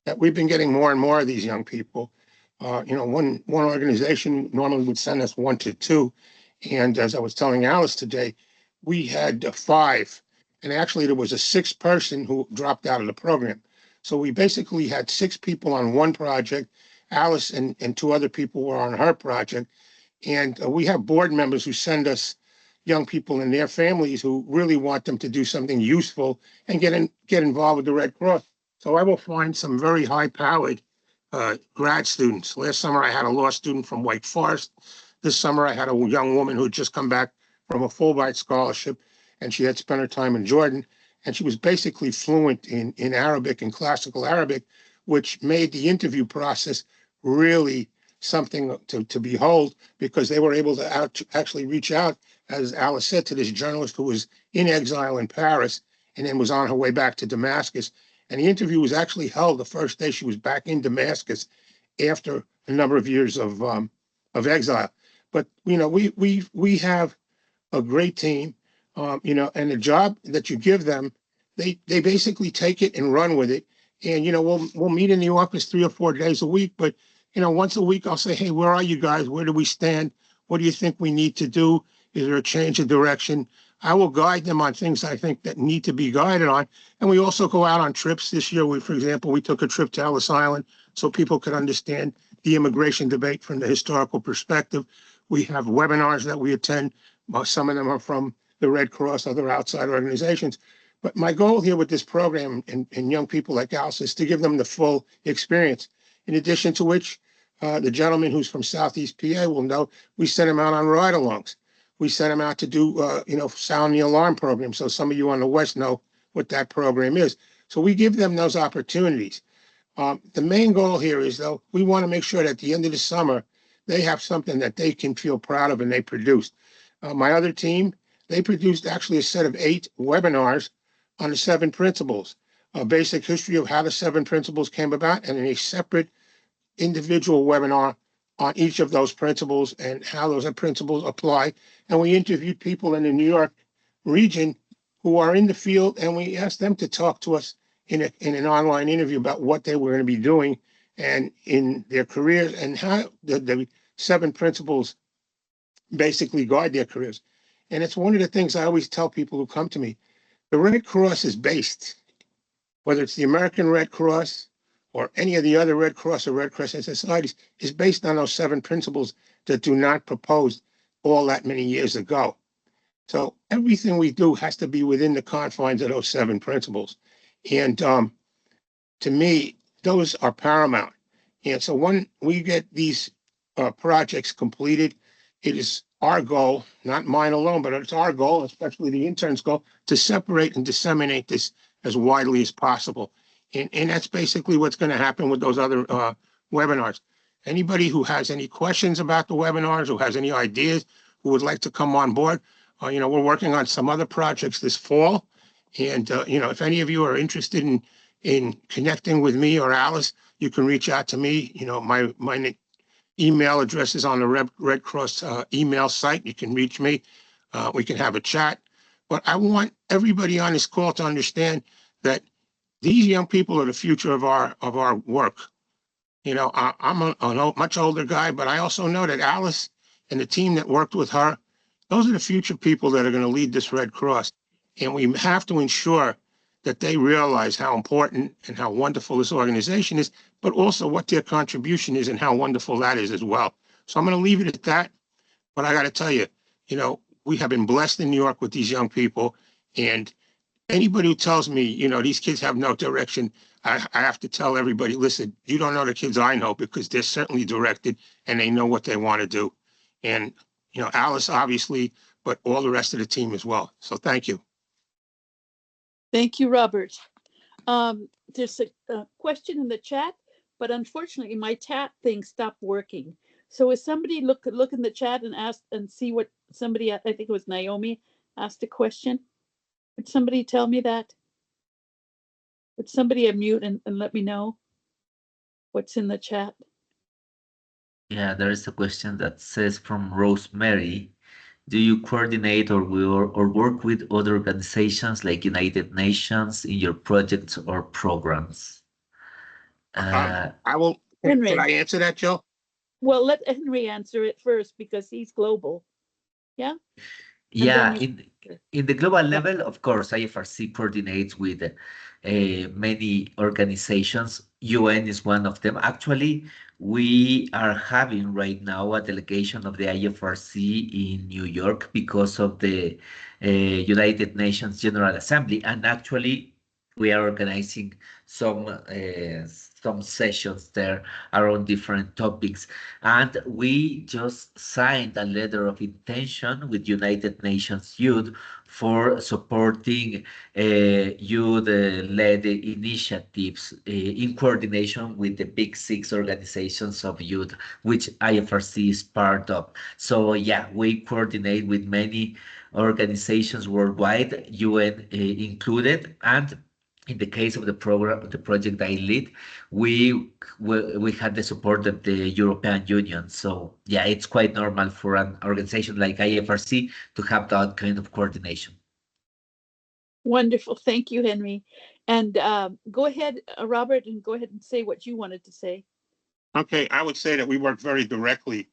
that we've been getting more and more of these young people. One organization normally would send us 1 to 2. And as I was telling Alice today, we had 5. And actually, there was a 6th person who dropped out of the program. So we basically had 6 people on one project. Alice and 2 other people were on her project. And we have board members who send us young people and their families who really want them to do something useful and get involved with the Red Cross. So I will find some very high-powered grad students. Last summer, I had a law student from Wake Forest. This summer, I had a young woman who had just come back from a Fulbright scholarship, and she had spent her time in Jordan. And she was basically fluent in Arabic and classical Arabic, which made the interview process really something to behold, because they were able to actually reach out, as Alice said, to this journalist who was in exile in Paris and then was on her way back to Damascus. And the interview was actually held the first day she was back in Damascus after a number of years of exile. But we have a great team, and the job that you give them, they basically take it and run with it. And we'll meet in the office 3 or 4 days a week, but once a week I'll say, hey, where are you guys? Where do we stand? What do you think we need to do? Is there a change of direction? I will guide them on things I think that need to be guided on. And we also go out on trips this year. For example, we took a trip to Ellis Island so people could understand the immigration debate from the historical perspective. We have webinars that we attend. Some of them are from the Red Cross, other outside organizations. But my goal here with this program and young people like Alice is to give them the full experience. In addition to which, the gentleman who's from Southeast PA will know we sent him out on ride-alongs. We sent him out to do, sound the alarm program. So some of you on the West know what that program is. So we give them those opportunities. The main goal here is, though, we want to make sure that at the end of the summer, they have something that they can feel proud of and they produced. My other team, they produced actually a set of 8 webinars on the 7 principles, a basic history of how the 7 principles came about, and a separate individual webinar on each of those principles and how those principles apply. And we interviewed people in the New York region who are in the field, and we asked them to talk to us in an online interview about what they were going to be doing and in their careers and how the 7 principles basically guide their careers. And it's one of the things I always tell people who come to me. The Red Cross is based, whether it's the American Red Cross or any of the other Red Cross or Red Crescent societies, is based on those 7 principles that do not propose all that many years ago. So everything we do has to be within the confines of those 7 principles. And to me, those are paramount. And so when we get these projects completed, it is our goal, not mine alone, but it's our goal, especially the interns' goal, to separate and disseminate this as widely as possible. And that's basically what's going to happen with those other webinars. Anybody who has any questions about the webinars, who has any ideas, who would like to come on board, we're working on some other projects this fall. And, if any of you are interested in connecting with me or Alice, you can reach out to me. My email address is on the Red Cross email site. You can reach me. We can have a chat. But I want everybody on this call to understand that these young people are the future of our work. I'm a much older guy, but I also know that Alice and the team that worked with her, those are the future people that are going to lead this Red Cross. And we have to ensure that they realize how important and how wonderful this organization is, but also what their contribution is and how wonderful that is as well. So I'm going to leave it at that. But I got to tell you, we have been blessed in New York with these young people. And anybody who tells me, these kids have no direction, I have to tell everybody, listen, you don't know the kids I know, because they're certainly directed and they know what they want to do. And, Alice, obviously, but all the rest of the team as well. So thank you. Thank you, Robert. There's a question in the chat, but unfortunately my chat thing stopped working. So is somebody look in the chat and ask and see what somebody, I think it was Naomi, asked a question? Would somebody tell me that? Would somebody unmute and let me know what's in the chat? Yeah, there is a question that says from Rosemary. Do you coordinate or work with other organizations like United Nations in your projects or programs? I will. Henry. Can I answer that, Joe? Well, let Henry answer it first because he's global. Yeah? Yeah, in the global level, of course, IFRC coordinates with many organizations. UN is one of them. Actually, we are having right now a delegation of the IFRC in New York because of the United Nations General Assembly. And actually, we are organizing some sessions there around different topics. And we just signed a letter of intention with United Nations Youth for supporting youth-led initiatives in coordination with the big 6 organizations of youth, which IFRC is part of. So yeah, we coordinate with many organizations worldwide, UN included, and in the case of the project I lead, we had the support of the European Union. So yeah, it's quite normal for an organization like IFRC to have that kind of coordination. Wonderful. Thank you, Henry. And go ahead, Robert, and go ahead and say what you wanted to say. Okay, I would say that we work very directly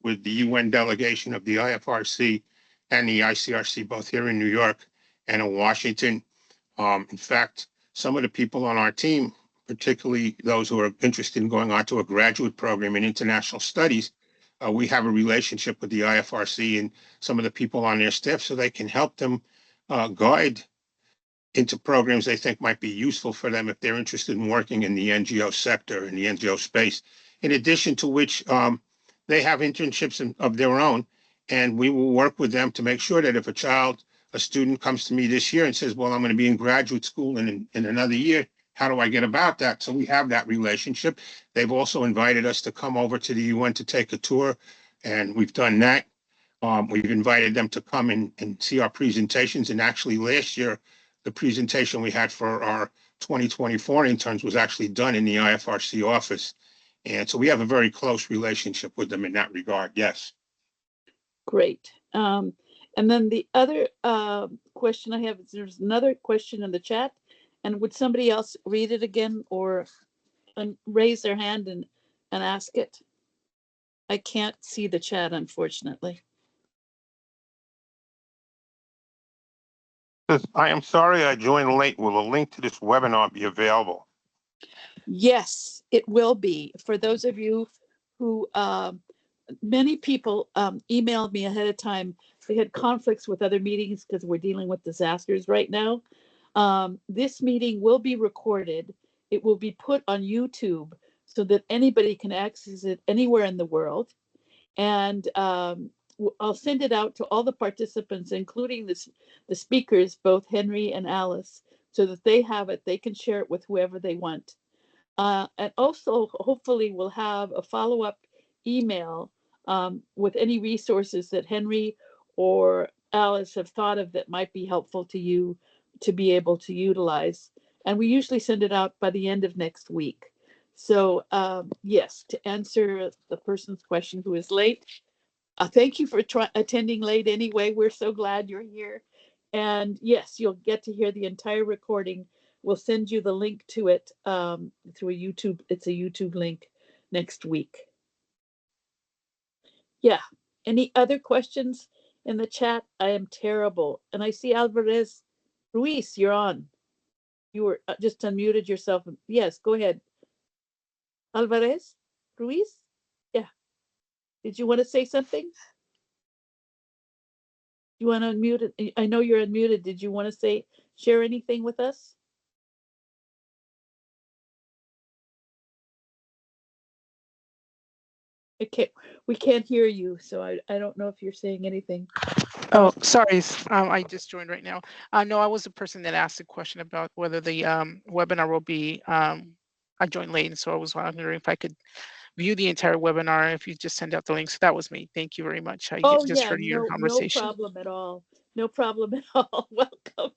with the UN delegation of the IFRC and the ICRC, both here in New York and in Washington. In fact, some of the people on our team, particularly those who are interested in going on to a graduate program in international studies, we have a relationship with the IFRC and some of the people on their staff so they can help them guide into programs they think might be useful for them if they're interested in working in the NGO sector, in the NGO space. In addition to which, they have internships of their own, and we will work with them to make sure that if a student comes to me this year and says, well, I'm going to be in graduate school in another year, how do I get about that? So we have that relationship. They've also invited us to come over to the UN to take a tour, and we've done that. We've invited them to come and see our presentations. And actually last year, the presentation we had for our 2024 interns was actually done in the IFRC office. And so we have a very close relationship with them in that regard. Yes. Great. And then the other question I have is there's another question in the chat. And would somebody else read it again or raise their hand and ask it? I can't see the chat, unfortunately. I am sorry I joined late. Will a link to this webinar be available? Yes, it will be. For those of you who, many people emailed me ahead of time. They had conflicts with other meetings because we're dealing with disasters right now. This meeting will be recorded. It will be put on YouTube so that anybody can access it anywhere in the world. And I'll send it out to all the participants, including the speakers, both Henry and Alice, so that they have it. They can share it with whoever they want. And also, hopefully, we'll have a follow-up email with any resources that Henry or Alice have thought of that might be helpful to you to be able to utilize. And we usually send it out by the end of next week. So yes, to answer the person's question who is late, thank you for attending late anyway. We're so glad you're here. And yes, you'll get to hear the entire recording. We'll send you the link to it through a YouTube. It's a YouTube link next week. Yeah. Any other questions in the chat? I am terrible. And I see Alvarez Ruiz, you're on. You were just unmuted yourself. Yes, go ahead. Alvarez Ruiz? Yeah. Did you want to say something? You want to unmute it? I know you're unmuted. Did you want to share anything with us? Okay, we can't hear you, so I don't know if you're saying anything. Oh, sorry. I just joined right now. No, I was the person that asked a question about whether the webinar will be, I joined late, and so I was wondering if I could view the entire webinar if you just send out the link. So that was me. Thank you very much. I Oh just yeah, heard your no conversation. problem at all. No problem at all. Welcome.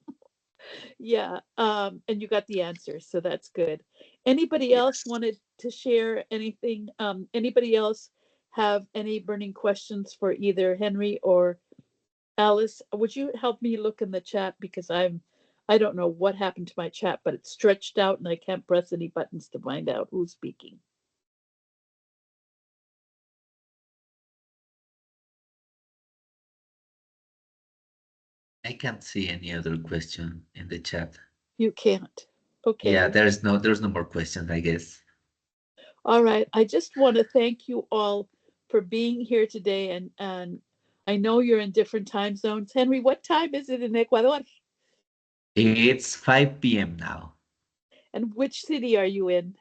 Yeah, and you got the answer, so that's good. Anybody else wanted to share anything? Anybody else have any burning questions for either Henry or Alice? Would you help me look in the chat because I don't know what happened to my chat, but it's stretched out and I can't press any buttons to find out who's speaking. I can't see any other question in the chat. You can't. Okay. Yeah, there's no more questions, I guess. All right. I just want to thank you all for being here today. And I know you're in different time zones. Henry, what time is it in Ecuador? It's 5 p.m. now. And which city are you in?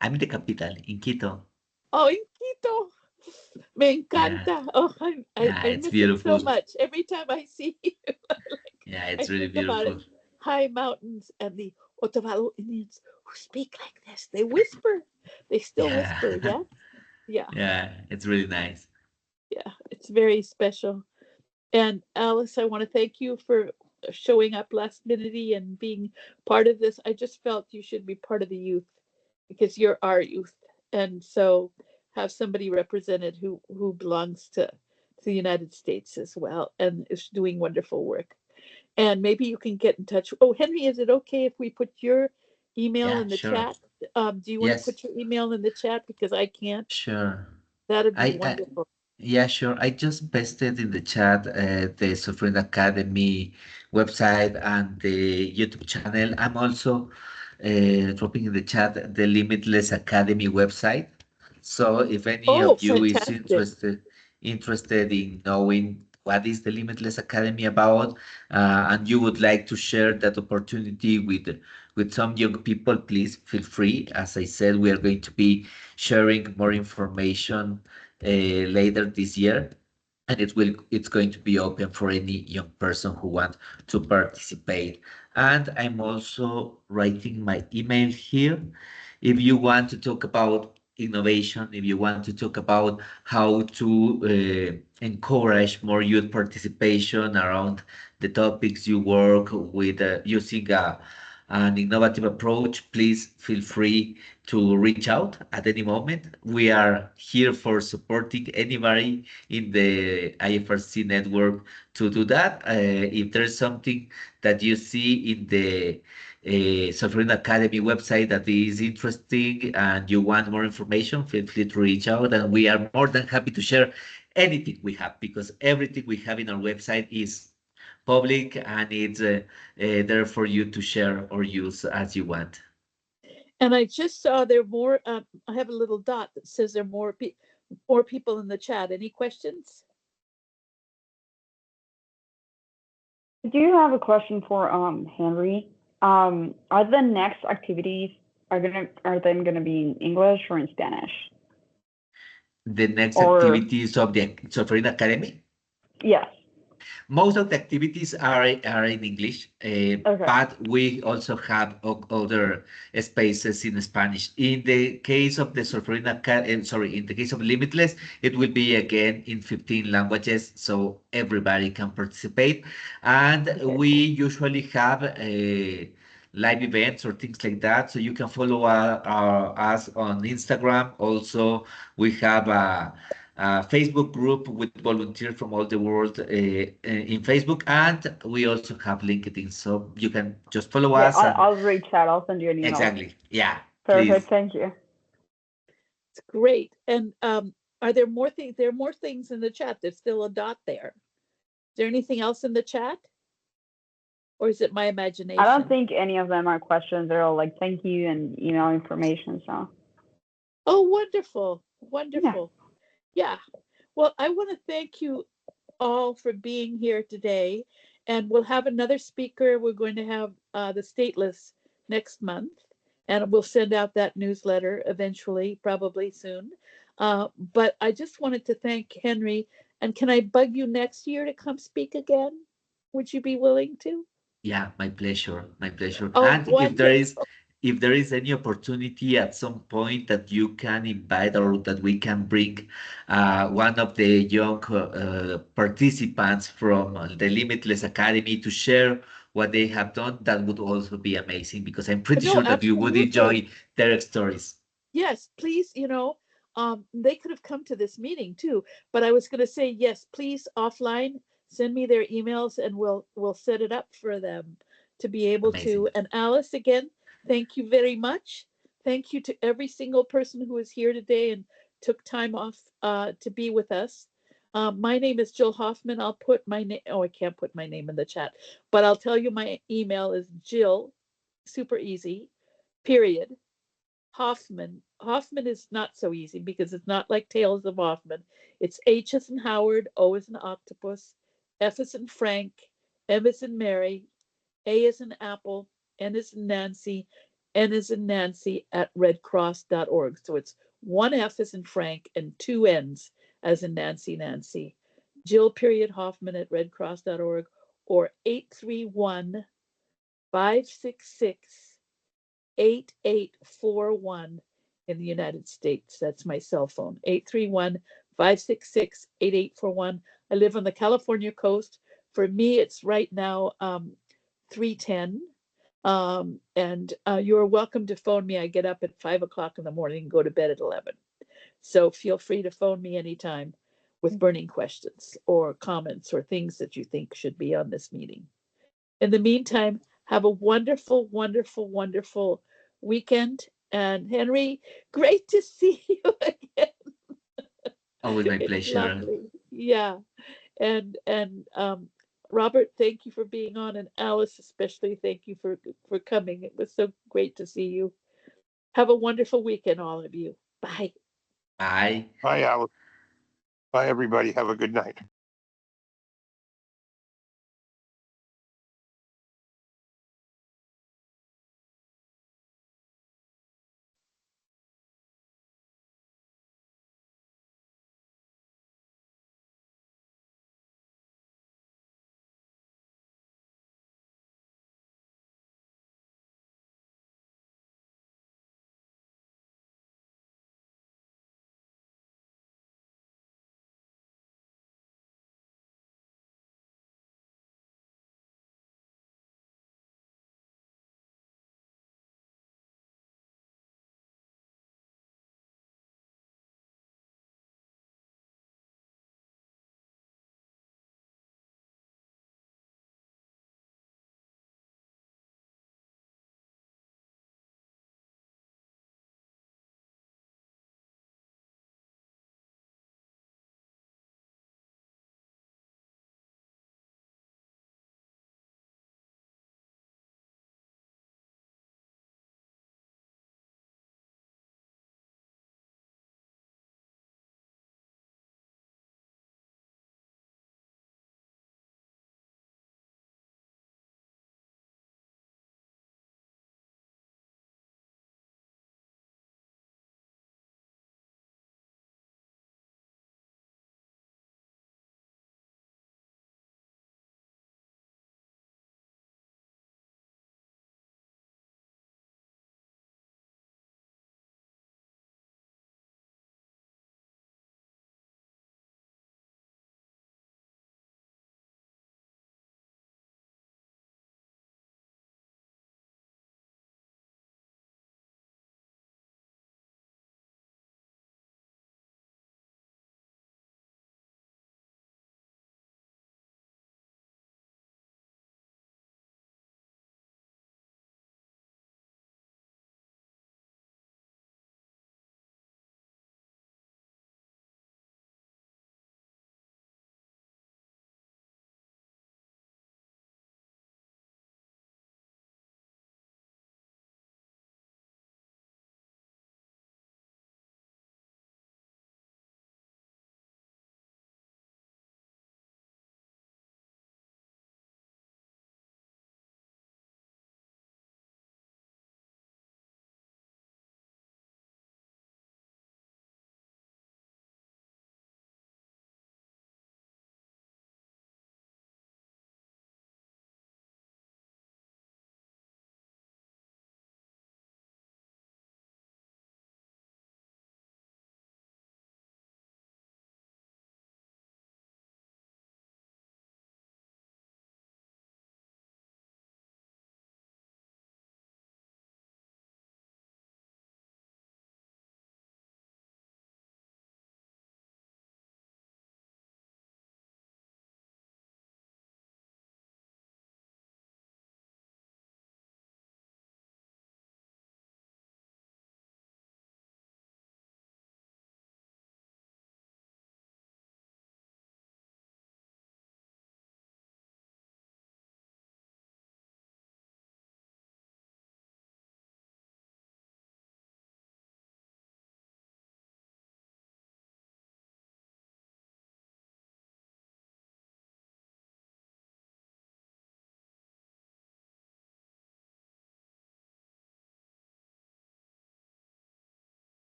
I'm in the capital, in Quito. Oh, in Quito. Me encanta. Yeah. Oh, I It's miss beautiful. it so much. Every time I see you, Yeah, it's I really think about beautiful. it. High mountains and the Otavalo Indians who speak like this. They whisper. They still whisper. Yeah. Yeah. Yeah, it's really nice. Yeah. It's very special. And Alice, I want to thank you for showing up last minute and being part of this. I just felt you should be part of the youth because you're our youth. And so have somebody represented who belongs to the United States as well and is doing wonderful work. And maybe you can get in touch. Oh, Henry, is it okay if we put your email in the sure. chat? Do you want to put your email in the chat because I can't? Sure. That'd be I wonderful. Yeah, sure. I just pasted in the chat the Solferino Academy website and the YouTube channel. I'm also dropping in the chat the Limitless Academy website. So if any Oh, of you is fantastic. interested in knowing what is the Limitless Academy about, and you would like to share that opportunity with some young people, please feel free. As I said, we are going to be sharing more information later this year, and it's going to be open for any young person who want to participate. And I'm also writing my email here. If you want to talk about innovation, if you want to talk about how to encourage more youth participation around the topics you work with using an innovative approach, please feel free to reach out at any moment. We are here for supporting anybody in the IFRC network to do that. If there's something that you see in the Solferino Academy website that is interesting and you want more information, feel free to reach out, and we are more than happy to share anything we have, because everything we have in our website is public and it's there for you to share or use as you want. And I just saw there more. I have a little dot that says there are more people in the chat. Any questions? I do have a question for Henry. Are the next activities are them gonna be in English or in Spanish? The next Or activities of the Solferino Academy? yes. Most of the activities are in English, Okay. but we also have other spaces in Spanish. In the case of the Solferino sorry, in the case of Limitless, it will be again in 15 languages, so everybody can participate. And Okay, we cool. usually have live events or things like that, so you can follow us on Instagram. Also, we have a Facebook group with volunteers from all the world in Facebook, and we also have LinkedIn, so you can just follow Yeah, us. And I'll reach out. I'll send you an email. exactly, yeah, Perfect. please. Thank you. It's great. And are there more things? There are more things in the chat. There's still a dot there. Is there anything else in the chat? Or is it my imagination? I don't think any of them are questions. They're all like thank you and email information. So. Oh, wonderful. Wonderful. Yeah. Well, I want to thank you all for being here today. And we'll have another speaker. We're going to have the stateless next month. And we'll send out that newsletter eventually, probably soon. But I just wanted to thank Henry. And can I bug you next year to come speak again? Would you be willing to? Yeah, my pleasure, my pleasure. Oh, And wonderful. if there is any opportunity at some point that you can invite or that we can bring one of the young participants from the Limitless Academy to share what they have done, that would also be amazing, because I'm pretty No, sure that you would absolutely. enjoy their stories. Yes, please, they could have come to this meeting too, but I was going to say, yes, please offline, send me their emails and we'll set it up for them to be able Amazing. to. And Alice, again, thank you very much. Thank you to every single person who is here today and took time off to be with us. My name is Jill Hoffman. I'll put my name, oh, I can't put my name in the chat, but I'll tell you my email is Jill, super easy, period, Hoffman. Hoffman is not so easy because it's not like Tales of Hoffman. It's H as in Howard, O as in octopus, F as in Frank, M as in Mary, A as in Apple, N as in Nancy, N as in Nancy at redcross.org. So it's one F as in Frank and two N's as in Nancy. Jill period Hoffman at redcross.org or 831 566 8841 in the United States. That's my cell phone, 831 566 8841. I live on the California coast. For me, it's right now 3:10. And you're welcome to phone me. I get up at 5 o'clock in the morning and go to bed at 11. So feel free to phone me anytime with burning questions or comments or things that you think should be on this meeting. In the meantime, have a wonderful, wonderful, wonderful weekend. And Henry, great to see you again. Always my It's pleasure. lovely. Yeah. And Robert, thank you for being on, and Alice especially, thank you for coming. It was so great to see you. Have a wonderful weekend, all of you. Bye. Bye. Bye, Alice. Bye, everybody. Have a good night.